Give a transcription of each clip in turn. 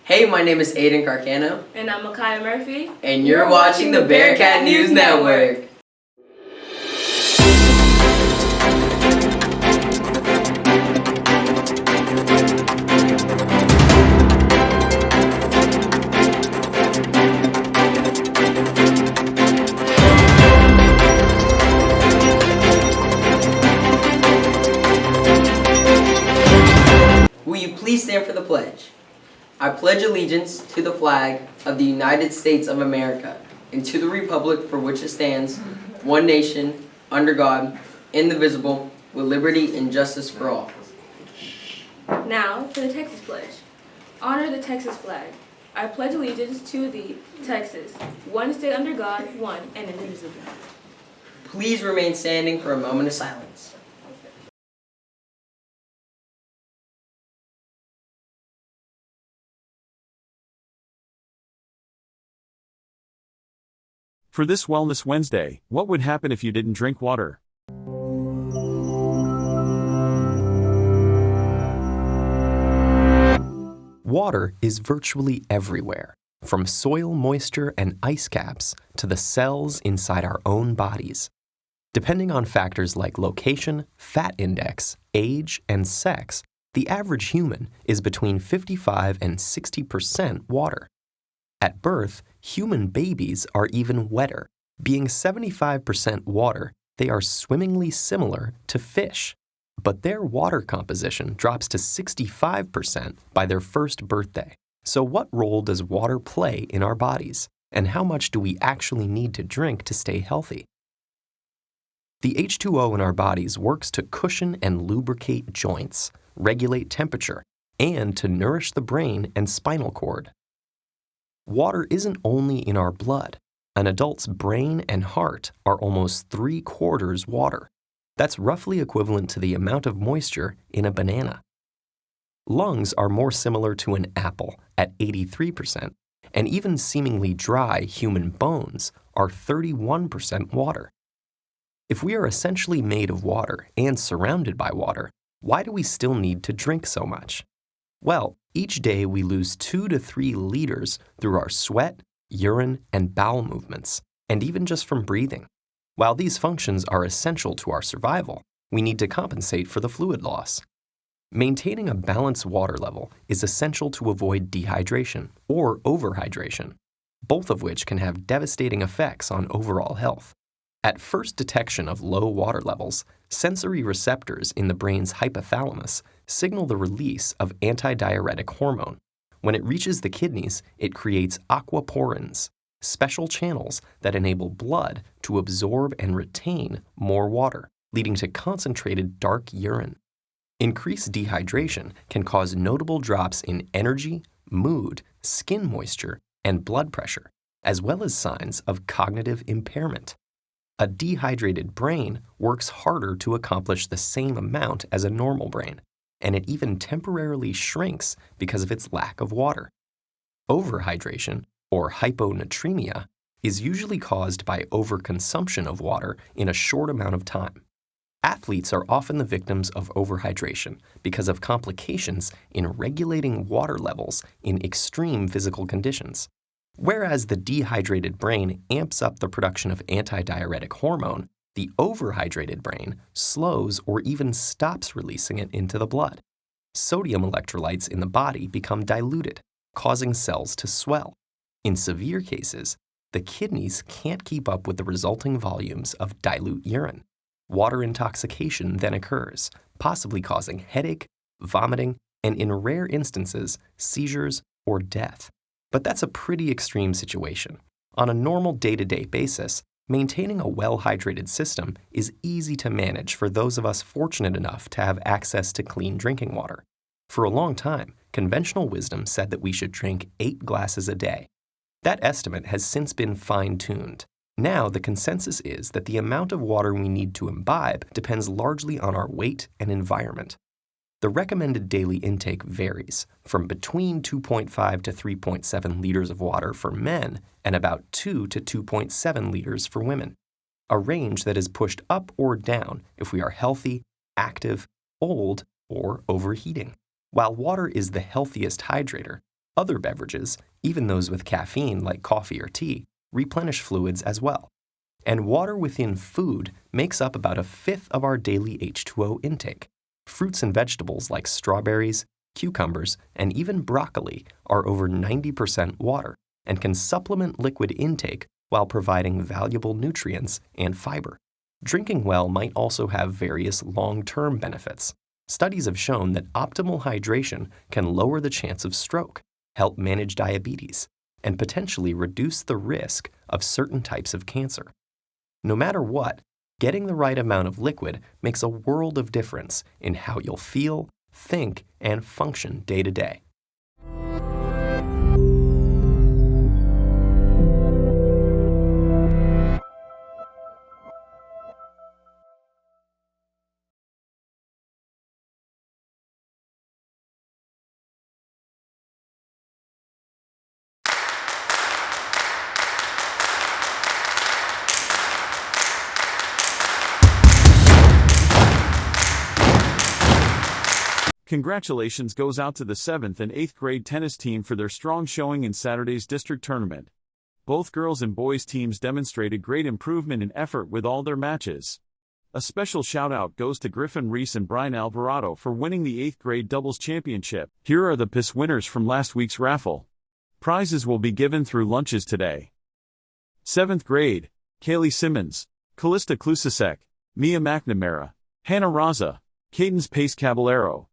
Hey, my name is Aiden Carcano. And I'm Micaiah Murphy. And you're watching the Bearcat News Network. Will you please stand for the pledge? I pledge allegiance to the flag of the United States of America and to the republic for which it stands, one nation, under God, indivisible, with liberty and justice for all. Now for the Texas Pledge. Honor the Texas flag. I pledge allegiance to thee, Texas, one state under God, one and indivisible. Please remain standing for a moment of silence. For this Wellness Wednesday, what would happen if you didn't drink water? Water is virtually everywhere, from soil moisture and ice caps to the cells inside our own bodies. Depending on factors like location, fat index, age, and sex, the average human is between 55 and 60% water. At birth, human babies are even wetter. Being 75% water, they are swimmingly similar to fish. But their water composition drops to 65% by their first birthday. So what role does water play in our bodies? And how much do we actually need to drink to stay healthy? The H2O in our bodies works to cushion and lubricate joints, regulate temperature, and to nourish the brain and spinal cord. Water isn't only in our blood. An adult's brain and heart are almost 3/4 water. That's roughly equivalent to the amount of moisture in a banana. Lungs are more similar to an apple at 83%, and even seemingly dry human bones are 31% water. If we are essentially made of water and surrounded by water, why do we still need to drink so much? Well, each day we lose 2 to 3 liters through our sweat, urine, and bowel movements, and even just from breathing. While these functions are essential to our survival, we need to compensate for the fluid loss. Maintaining a balanced water level is essential to avoid dehydration or overhydration, both of which can have devastating effects on overall health. At first detection of low water levels, sensory receptors in the brain's hypothalamus signal the release of antidiuretic hormone. When it reaches the kidneys, it creates aquaporins, special channels that enable blood to absorb and retain more water, leading to concentrated dark urine. Increased dehydration can cause notable drops in energy, mood, skin moisture, and blood pressure, as well as signs of cognitive impairment. A dehydrated brain works harder to accomplish the same amount as a normal brain, and it even temporarily shrinks because of its lack of water. Overhydration, or hyponatremia, is usually caused by overconsumption of water in a short amount of time. Athletes are often the victims of overhydration because of complications in regulating water levels in extreme physical conditions. Whereas the dehydrated brain amps up the production of antidiuretic hormone, the overhydrated brain slows or even stops releasing it into the blood. Sodium electrolytes in the body become diluted, causing cells to swell. In severe cases, the kidneys can't keep up with the resulting volumes of dilute urine. Water intoxication then occurs, possibly causing headache, vomiting, and in rare instances, seizures or death. But that's a pretty extreme situation. On a normal day-to-day basis, maintaining a well-hydrated system is easy to manage for those of us fortunate enough to have access to clean drinking water. For a long time, conventional wisdom said that we should drink 8 glasses a day. That estimate has since been fine-tuned. Now, the consensus is that the amount of water we need to imbibe depends largely on our weight and environment. The recommended daily intake varies from between 2.5 to 3.7 liters of water for men and about 2 to 2.7 liters for women, a range that is pushed up or down if we are healthy, active, old, or overheating. While water is the healthiest hydrator, Other beverages, even those with caffeine like coffee or tea, replenish fluids as well. And water within food makes up about a fifth of our daily H2O intake. Fruits and vegetables like strawberries, cucumbers, and even broccoli are over 90% water and can supplement liquid intake while providing valuable nutrients and fiber. Drinking well might also have various long-term benefits. Studies have shown that optimal hydration can lower the chance of stroke, help manage diabetes, and potentially reduce the risk of certain types of cancer. No matter what, getting the right amount of liquid makes a world of difference in how you'll feel, think, and function day to day. Congratulations goes out to the 7th and 8th grade tennis team for their strong showing in Saturday's district tournament. Both girls and boys teams demonstrated great improvement in effort with all their matches. A special shout-out goes to Griffin Reese and Brian Alvarado for winning the 8th grade doubles championship. Here are the PIS winners from last week's raffle. Prizes will be given through lunches today. 7th grade, Kaylee Simmons, Callista Klusisek, Mia McNamara, Hannah Raza, Cadence Pace Caballero.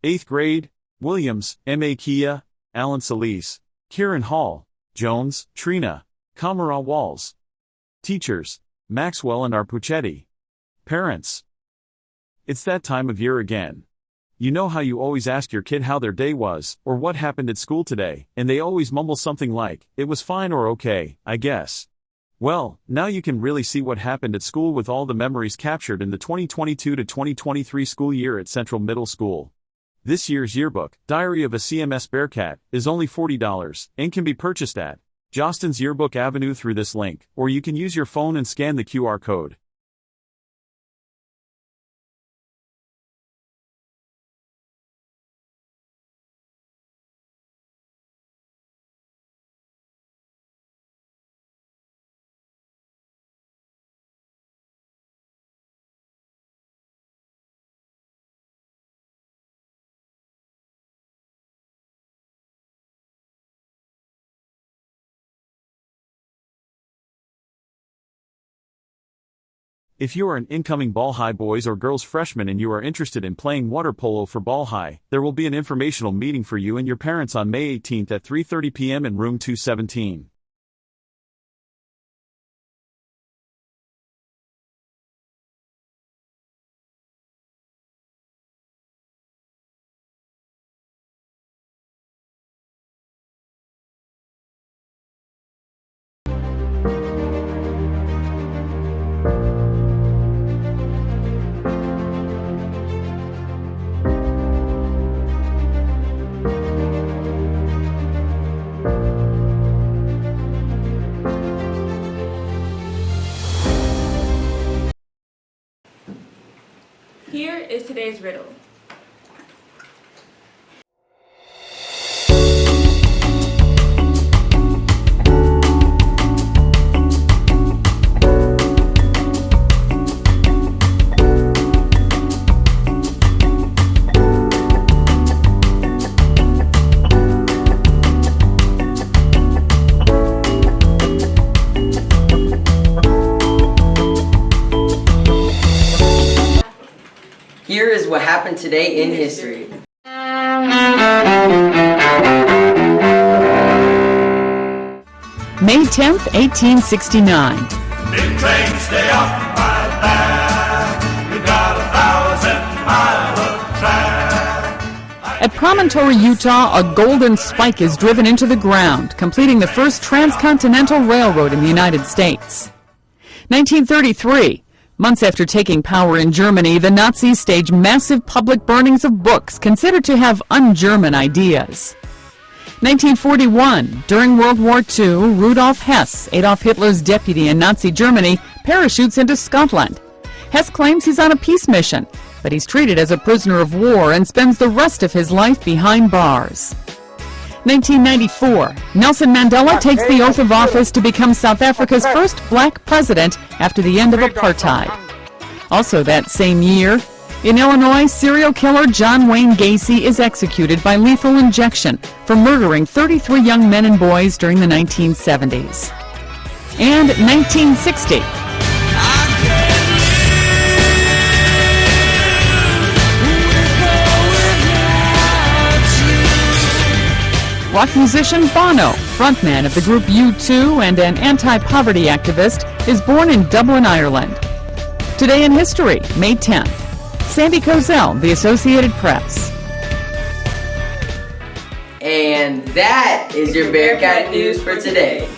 8th grade, Williams, M.A. Kia, Alan Solis, Kieran Hall, Jones, Trina, Kamara Walls. Teachers, Maxwell and Arpuchetti. Parents. It's that time of year again. You know how you always ask your kid how their day was, or what happened at school today, and they always mumble something like, "It was fine" or "okay, I guess." Well, now you can really see what happened at school with all the memories captured in the 2022 to 2023 school year at Central Middle School. This year's yearbook, Diary of a CMS Bearcat, is only $40 and can be purchased at Jostens Yearbook Avenue through this link, or you can use your phone and scan the QR code. If you are an incoming Ball High boys or girls freshman and you are interested in playing water polo for Ball High, there will be an informational meeting for you and your parents on May 18th at 3:30 p.m. in room 217. Here is today's riddle. Here is what happened today in history. May 10th, 1869. Big trains stay off my back. We got 1,000 miles of track. At Promontory, Utah, a golden spike is driven into the ground, completing the first transcontinental railroad in the United States. 1933. Months after taking power in Germany, the Nazis staged massive public burnings of books considered to have un-German ideas. 1941. During World War II, Rudolf Hess, Adolf Hitler's deputy in Nazi Germany, parachutes into Scotland. Hess claims he's on a peace mission, but he's treated as a prisoner of war and spends the rest of his life behind bars. 1994, Nelson Mandela takes the oath of office to become South Africa's first black president after the end of apartheid. Also that same year, in Illinois, serial killer John Wayne Gacy is executed by lethal injection for murdering 33 young men and boys during the 1970s. And 1960. Rock musician Bono, frontman of the group U2 and an anti-poverty activist, is born in Dublin, Ireland. Today in history, May 10th. Sandy Kozel, The Associated Press. And that is your Bearcat news for today.